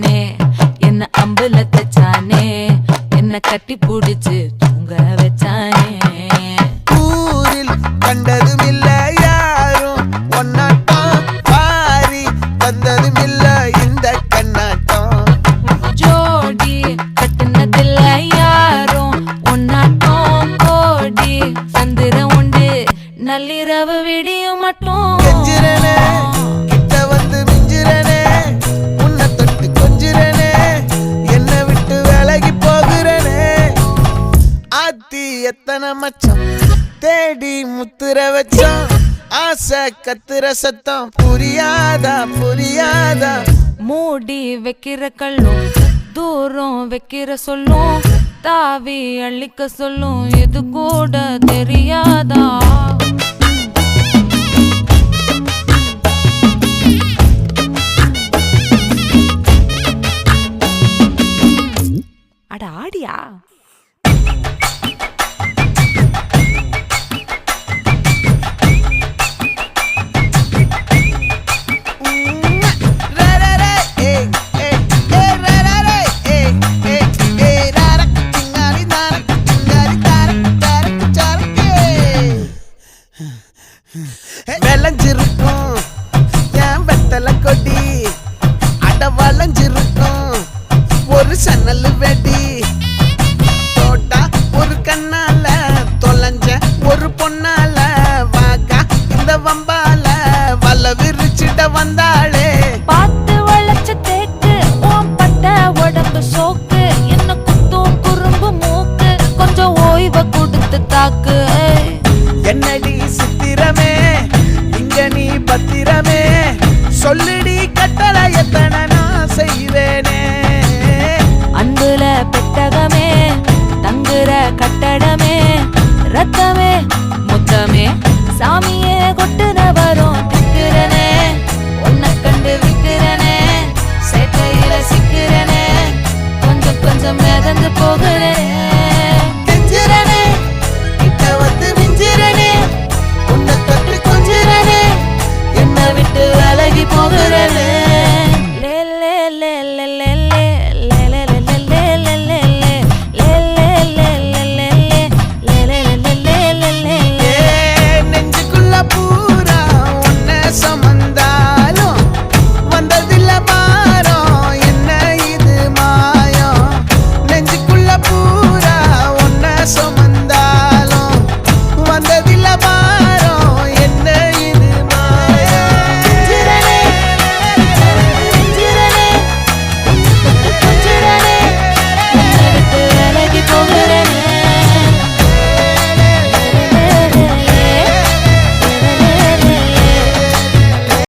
வச்சானே என்ன அம்புல தச்சானே என்ன கட்டி புடிச்சு தூங்க வச்சானே ஊரில் கண்டதும் இல்ல யாரும் ஒன்னாட்டம் பாரி வந்ததும் இல்ல இந்த கண்ணாட்டம் ஜோடி கட்டுனதில்ல யாரும் ஒன்னாட்டம் கோடி சந்திரம் உண்டு நள்ளிரவு விடியும் மட்டும் கெஞ்சிரனே கிட்ட வந்து மிஞ்சிரனே உன்னை தொட்டு கொஞ்சிரனே என்னை விட்டு விலகி போகிறனே ஆத்தி எத்தனை மச்சம் தேடி முத்துற வச்சோம் ஆசை கத்துற சத்தம் புரியாதா புரியாதா மூடி வைக்கிற கல்லும் தூரம் வைக்கிற சொல்லும் தாவி அள்ளிக்க சொல்லும் இது கூட தெரியாதா அட ஆடியா விளைஞ்சிருக்கும் என் வெத்தலை கொடி அட வளைஞ்சிருக்கும் ஒரு சன்னல் வெடி தோட்டா ஒரு கண்ணால தொலைஞ்ச ஒரு பொண்ணால வாக்கா இந்த வம்பால வல விரிச்சிட வந்தாளே பார்த்து வளைச்ச தேக்கு ஓம் பட்ட உடம்பு சோக்கு என்ன குத்தும் குறும்பு மூக்கு கொஞ்சம் ஓய்வை கொடுத்து தாக்கு என்னடி சித்திரமே இங்க நீ பத்திரமே சொல்லிடி கட்டளை எத்தனை நான் செய்வேனே அன்புல பெட்டகமே தங்குற கட்டடமே ரத்தமே முத்தமே சாமியே கொட்டுன வரும் திக்கிறனே உன்னை கண்டு விக்கிறனே சேட்டையில சிக்கிறனே கொஞ்சம் கொஞ்சம் மிதந்து போகுற